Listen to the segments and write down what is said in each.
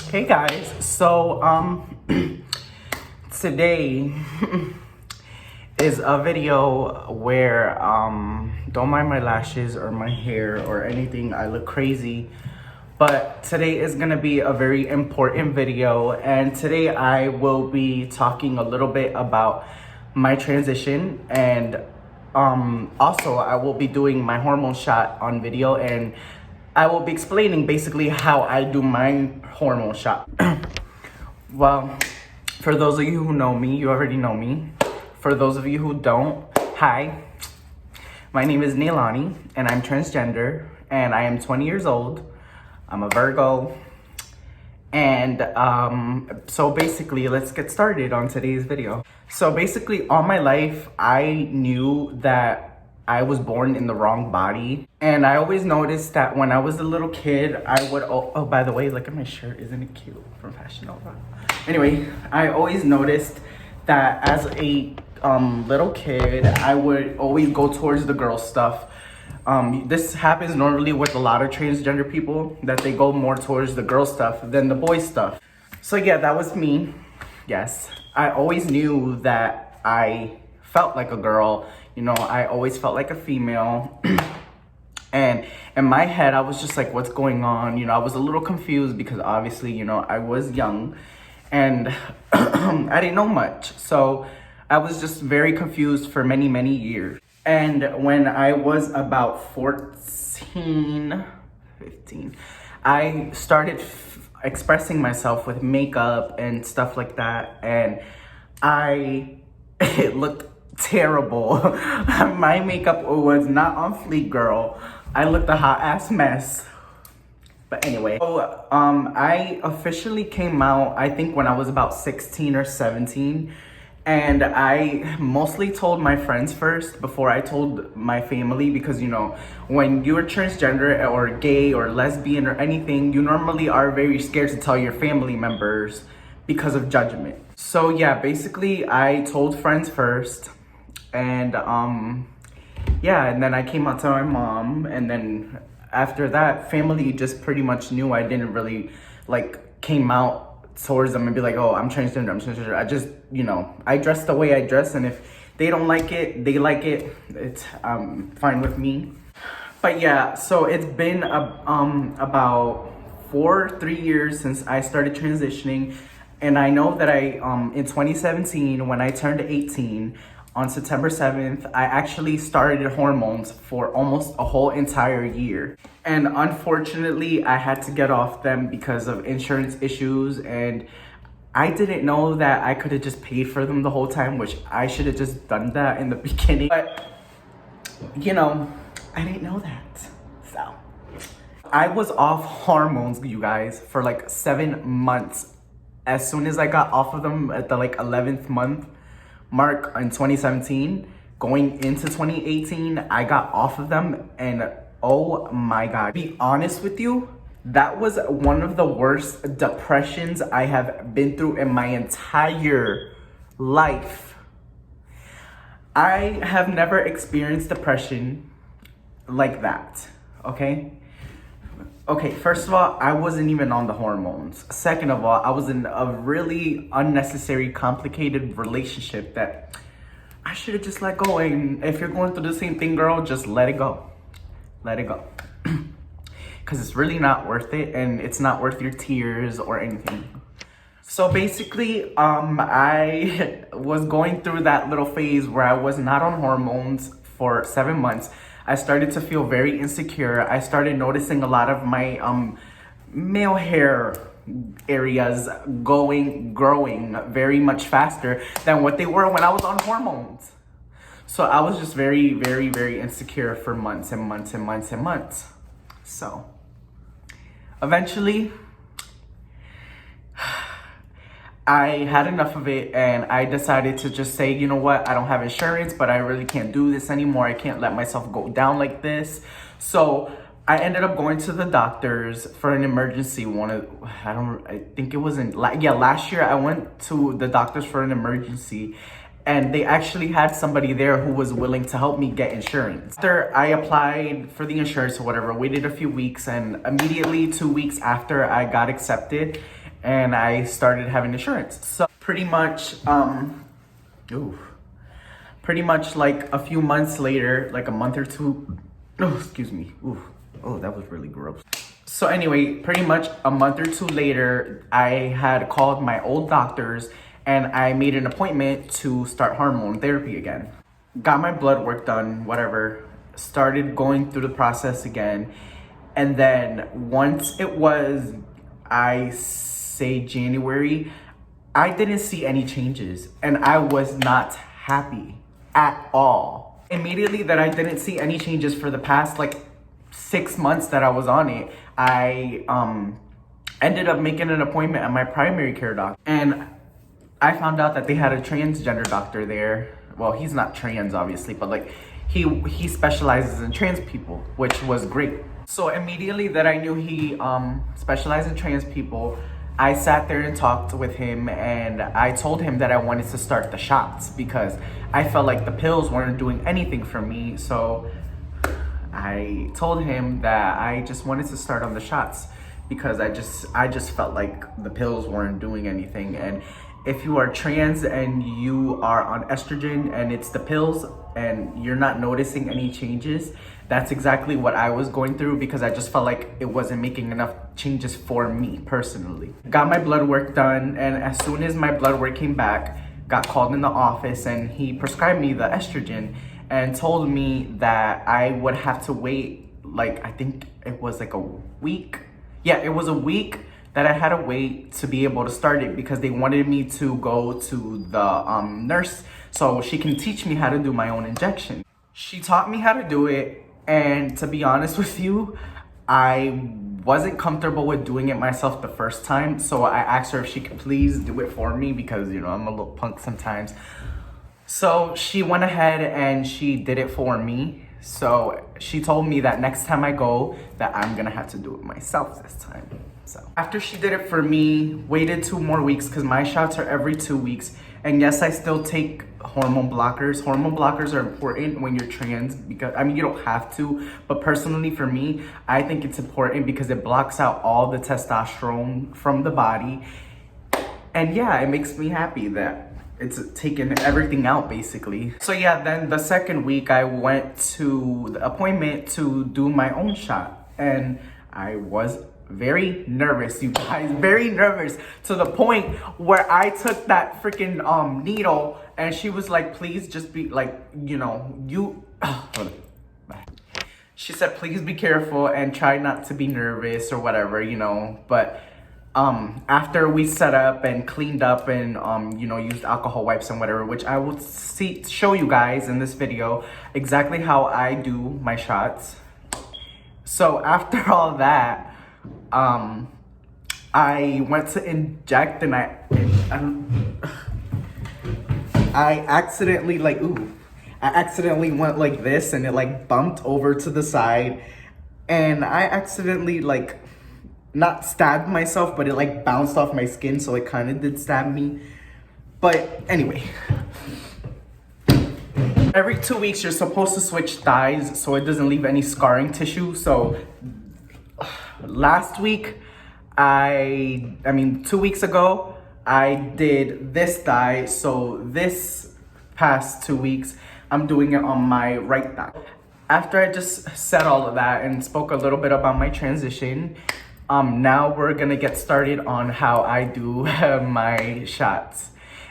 Hey guys, so today is a video where don't mind my lashes or my hair or anything. I look crazy, but today is gonna be a very important video, and today I will be talking a little bit about my transition, and also I will be doing my hormone shot on video, and I will be explaining basically how I do my hormone shot. Well, for those of you who know me, you already know me. For those of you who don't, hi. My name is Neilani, and I'm transgender, and I am 20 years old. I'm a Virgo. And so basically, let's get started on today's video. So basically, all my life, I knew that I was born in the wrong body. And I always noticed that when I was a little kid, I would, oh, by the way, look at my shirt, isn't it cute, from Fashion Nova? Anyway, I always noticed that as a little kid, I would always go towards the girl stuff. This happens normally with a lot of transgender people, that they go more towards the girl stuff than the boy stuff. So yeah, that was me. Yes, I always knew that I felt like a girl. You know, I always felt like a female. And in my head, I was just like, what's going on? You know, I was a little confused because obviously, you know, I was young and I didn't know much. So I was just very confused for many, many years. And when I was about 15, I started expressing myself with makeup and stuff like that. And it looked terrible. My makeup was not on fleek, girl. I looked a hot ass mess. But anyway, so I officially came out, I think when I was about 16 or 17. And I mostly told my friends first before I told my family, because, you know, when you're transgender or gay or lesbian or anything, you normally are very scared to tell your family members because of judgment. So yeah, basically I told friends first, and yeah, and then I came out to my mom, and then after that, family just pretty much knew. I didn't really like came out towards them and be like, oh, I'm transgender. I just, you know, I dress the way I dress, and if they don't like it, they like it. It's fine with me. But yeah, so it's been about 3 years since I started transitioning, and I know that in 2017, when I turned 18, on September 7th, I actually started hormones for almost a whole entire year. And unfortunately, I had to get off them because of insurance issues. And I didn't know that I could have just paid for them the whole time, which I should have just done that in the beginning. But, you know, I didn't know that. So I was off hormones, you guys, for like 7 months. As soon as I got off of them at the like 11th month mark in 2017, going into 2018, I got off of them, and oh my God, to be honest with you, that was one of the worst depressions I have been through in my entire life. I have never experienced depression like that, okay? Okay, first of all, I wasn't even on the hormones. Second of all, I was in a really unnecessary, complicated relationship that I should have just let go. And if you're going through the same thing, girl, just let it go. Let it go. Because it's really not worth it, and it's not worth your tears or anything. So basically, I was going through that little phase where I was not on hormones for 7 months. I started to feel very insecure. I started noticing a lot of my male hair areas growing very much faster than what they were when I was on hormones. So I was just very, very, very insecure for months and months and months and months. So eventually, I had enough of it, and I decided to just say, you know what, I don't have insurance, but I really can't do this anymore. I can't let myself go down like this. So I ended up going to the doctors for an emergency. I think it was last year I went to the doctors for an emergency, and they actually had somebody there who was willing to help me get insurance. After I applied for the insurance or whatever, waited a few weeks, and immediately 2 weeks after I got accepted, and I started having insurance. So pretty much, pretty much like a few months later, like a month or two, oh, excuse me, ooh, oh, that was really gross. So anyway, pretty much a month or two later, I had called my old doctors and I made an appointment to start hormone therapy again. Got my blood work done, whatever, started going through the process again. And then once it was, I say January, I didn't see any changes and I was not happy at all. Immediately that I didn't see any changes for the past like 6 months that I was on it, I ended up making an appointment at my primary care doctor. And I found out that they had a transgender doctor there. Well, he's not trans obviously, but like he specializes in trans people, which was great. So immediately that I knew he specialized in trans people, I sat there and talked with him and I told him that I wanted to start the shots because I felt like the pills weren't doing anything for me. So I told him that I just wanted to start on the shots because I just felt like the pills weren't doing anything. And if you are trans and you are on estrogen and it's the pills and you're not noticing any changes, that's exactly what I was going through because I just felt like it wasn't making enough changes for me personally. Got my blood work done, and as soon as my blood work came back, got called in the office and he prescribed me the estrogen and told me that I would have to wait, like, I think it was like a week. Yeah, it was a week that I had to wait to be able to start it because they wanted me to go to the nurse so she can teach me how to do my own injection. She taught me how to do it, and to be honest with you, I wasn't comfortable with doing it myself the first time, so I asked her if she could please do it for me because, you know, I'm a little punk sometimes. So she went ahead and she did it for me. So she told me that next time I go, that I'm gonna have to do it myself this time. So after she did it for me, waited 2 more weeks because my shots are every 2 weeks. And yes, I still take hormone blockers. Hormone blockers are important when you're trans because, I mean, you don't have to, but personally for me, I think it's important because it blocks out all the testosterone from the body. And yeah, it makes me happy that it's taken everything out basically. So yeah, then the second week I went to the appointment to do my own shot and I was very nervous, you guys, very nervous to the point where I took that freaking needle and she was like, please just be like, you know, she said, please be careful and try not to be nervous or whatever, you know. But after we set up and cleaned up and you know, used alcohol wipes and whatever, which I will show you guys in this video exactly how I do my shots. So after all that, I went to inject and I accidentally I accidentally went like this and it like bumped over to the side and I accidentally like not stabbed myself, but it like bounced off my skin, so it kind of did stab me. But anyway, every 2 weeks you're supposed to switch thighs so it doesn't leave any scarring tissue. So last week, I mean 2 weeks ago, I did this thigh. So this past 2 weeks, I'm doing it on my right thigh. After I just said all of that and spoke a little bit about my transition, now we're gonna get started on how I do my shots.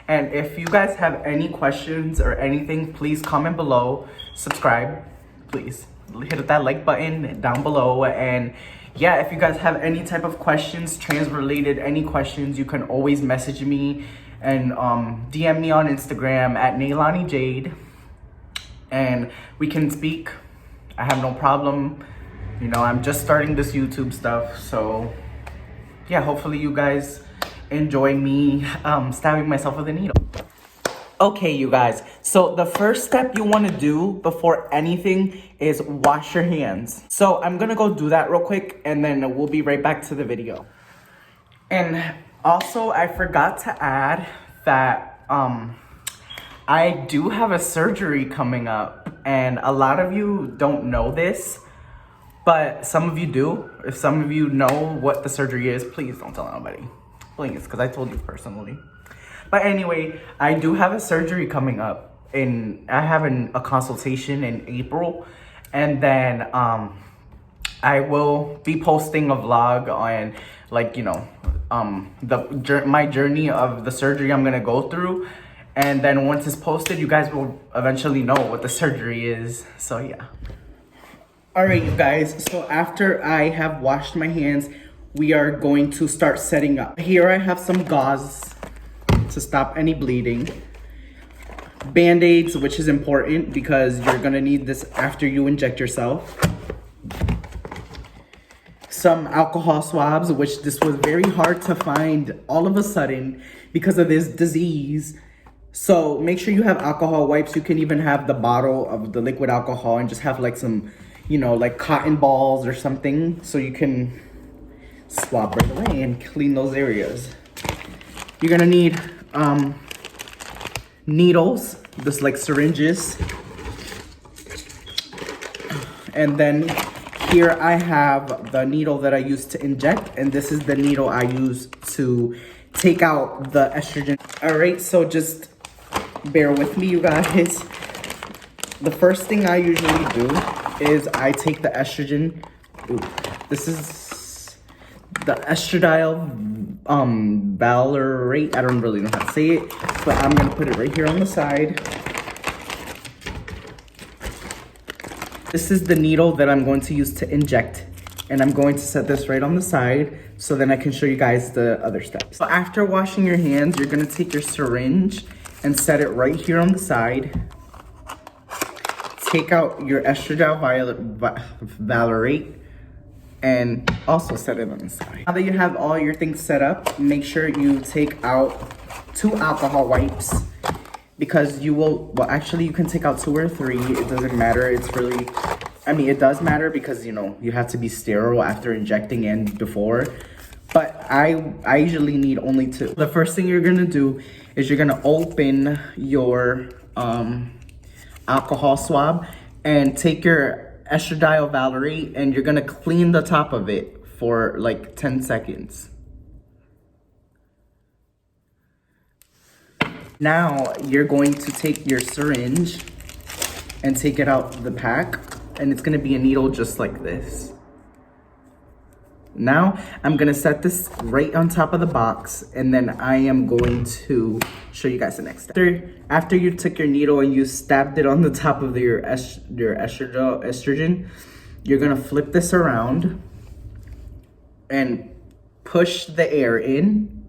And if you guys have any questions or anything, please comment below, subscribe, please hit that like button down below. And yeah, if you guys have any type of questions, trans related, any questions, you can always message me and DM me on Instagram at Nailani Jade and we can speak. I have no problem. You know, I'm just starting this YouTube stuff, so yeah, hopefully you guys enjoy me stabbing myself with a needle. Okay, you guys, so the first step you want to do before anything is wash your hands. So I'm gonna go do that real quick and then we'll be right back to the video. And also, I forgot to add that I do have a surgery coming up and a lot of you don't know this, but some of you do. If some of you know what the surgery is, please don't tell nobody. please, because I told you personally. But anyway, I do have a surgery coming up, and I have a consultation in April, and then I will be posting a vlog on, like, you know, my journey of the surgery I'm gonna go through. And then once it's posted, you guys will eventually know what the surgery is. So yeah. All right, you guys. So after I have washed my hands, we are going to start setting up. Here I have some gauze to stop any bleeding. Band-aids, which is important because you're gonna need this after you inject yourself. Some alcohol swabs, which this was very hard to find all of a sudden because of this disease. So make sure you have alcohol wipes. You can even have the bottle of the liquid alcohol and just have like some, you know, like cotton balls or something, so you can swab right away and clean those areas. You're gonna need needles, just like syringes. And then here I have the needle that I use to inject, and this is the needle I use to take out the estrogen. All right, so just bear with me, you guys. The first thing I usually do is I take the estrogen. Ooh, this is the estradiol valerate. I don't really know how to say it, but I'm gonna put it right here on the side. This is the needle that I'm going to use to inject, and I'm going to set this right on the side so then I can show you guys the other steps. So after washing your hands, you're gonna take your syringe and set it right here on the side. Take out your estradiol valerate and also set it on the side. Now that you have all your things set up, make sure you take out 2 alcohol wipes, because you will, well, actually you can take out 2 or 3, it doesn't matter. It's really, I mean, it does matter because, you know, you have to be sterile after injecting and before, but I usually need only 2. The first thing you're gonna do is you're gonna open your alcohol swab and take your estradiol valerate, and you're gonna clean the top of it for like 10 seconds. Now you're going to take your syringe and take it out the pack, and it's gonna be a needle just like this. Now I'm gonna set this right on top of the box, and then I am going to show you guys the next step. After you took your needle and you stabbed it on the top of your estrogen, you're gonna flip this around and push the air in,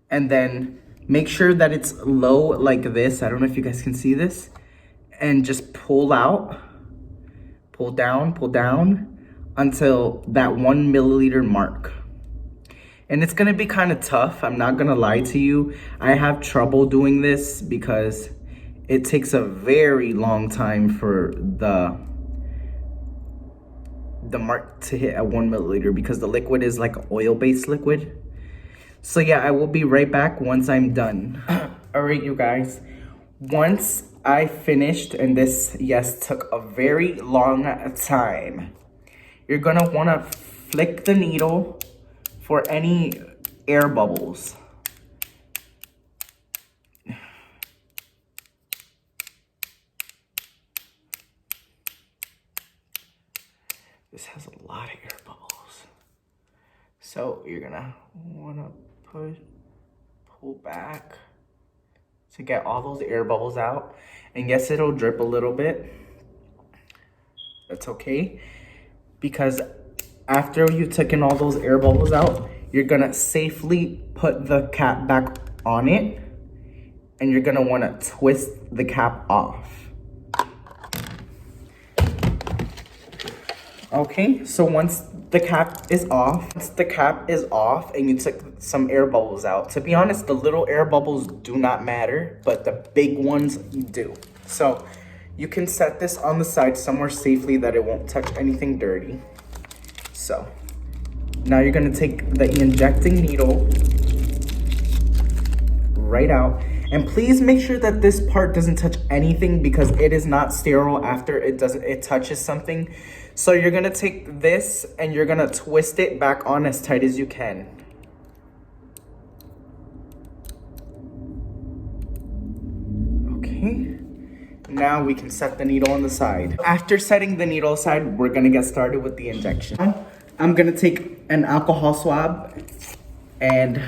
and then make sure that it's low like this. I don't know if you guys can see this, and just pull out, pull down until that 1 milliliter mark. And it's gonna be kind of tough, I'm not gonna lie to you. I have trouble doing this because it takes a very long time for the mark to hit at 1 milliliter because the liquid is like oil-based liquid. So yeah, I will be right back once I'm done. All right, you guys, once I finished, and this, yes, took a very long time, you're gonna wanna flick the needle for any air bubbles. This has a lot of air bubbles. So you're gonna wanna pull back to get all those air bubbles out. And yes, it'll drip a little bit. That's okay, because after you've taken all those air bubbles out, you're gonna safely put the cap back on it, and you're gonna wanna twist the cap off. Okay, so once the cap is off, and you took some air bubbles out, to be honest, the little air bubbles do not matter, but the big ones do. So you can set this on the side somewhere safely that it won't touch anything dirty. So now you're gonna take the injecting needle right out, and please make sure that this part doesn't touch anything because it is not sterile after it touches something. So you're gonna take this and you're gonna twist it back on as tight as you can. Now we can set the needle on the side. After setting the needle aside, we're gonna get started with the injection. I'm gonna take an alcohol swab and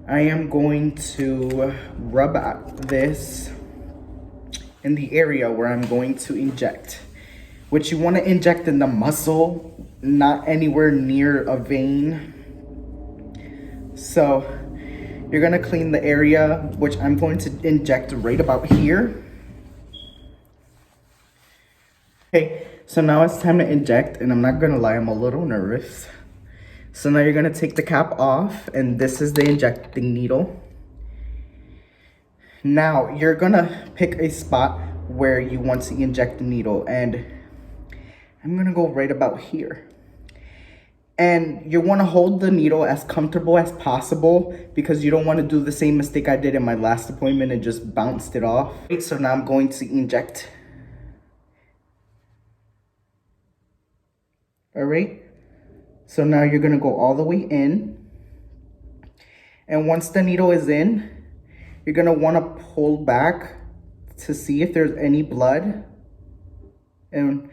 I am going to rub this in the area where I'm going to inject, which you want to inject in the muscle, not anywhere near a vein. So you're gonna clean the area, which I'm going to inject right about here. Okay, so now it's time to inject, and I'm not gonna lie, I'm a little nervous. So now you're gonna take the cap off, and this is the injecting needle. Now you're gonna pick a spot where you want to inject the needle, and I'm gonna go right about here. And you wanna hold the needle as comfortable as possible because you don't wanna do the same mistake I did in my last appointment and just bounced it off. So now I'm going to inject. All right, so now you're gonna go all the way in. And once the needle is in, you're gonna wanna pull back to see if there's any blood. And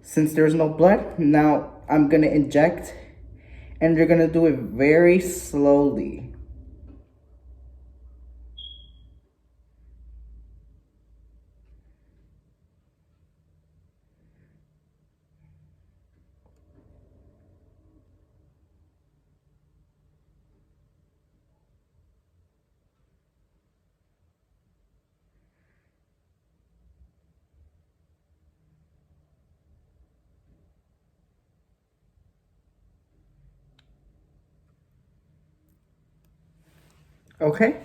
since there's no blood, now I'm gonna inject, and you're gonna do it very slowly. Okay,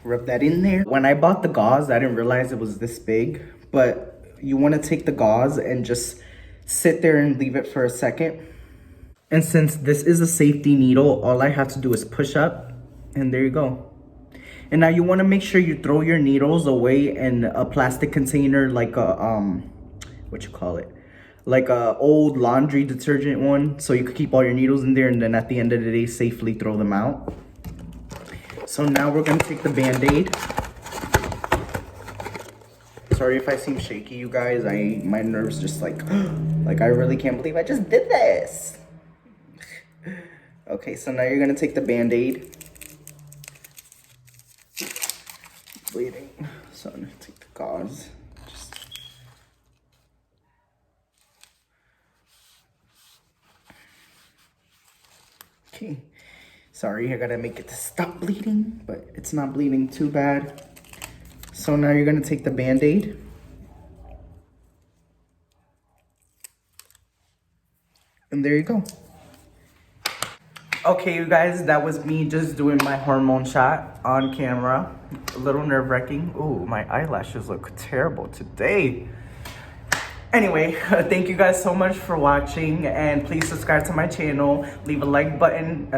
rub that in there. When I bought the gauze, I didn't realize it was this big, but you want to take the gauze and just sit there and leave it for a second. And since this is a safety needle, all I have to do is push up, and there you go. And now you want to make sure you throw your needles away in a plastic container, like a what you call it, like a old laundry detergent one, so you could keep all your needles in there, and then at the end of the day safely throw them out. So now we're gonna take the Band-Aid. Sorry if I seem shaky, you guys. My nerves just like I really can't believe I just did this. Okay, so now you're gonna take the Band-Aid. Bleeding. So I'm gonna take the gauze. Okay. Sorry, I gotta make it to stop bleeding, but it's not bleeding too bad. So now you're gonna take the Band-Aid. And there you go. Okay, you guys, that was me just doing my hormone shot on camera. A little nerve-wracking. Ooh, my eyelashes look terrible today. Anyway, thank you guys so much for watching, and please subscribe to my channel. Leave a like button.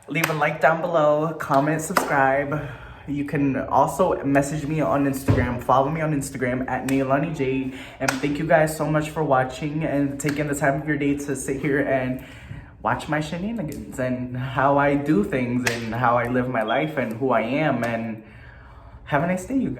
Leave a like down below, comment, subscribe. You can also message me on Instagram, follow me on Instagram at NailaniJade. And thank you guys so much for watching and taking the time of your day to sit here and watch my shenanigans and how I do things and how I live my life and who I am. And have a nice day, you guys.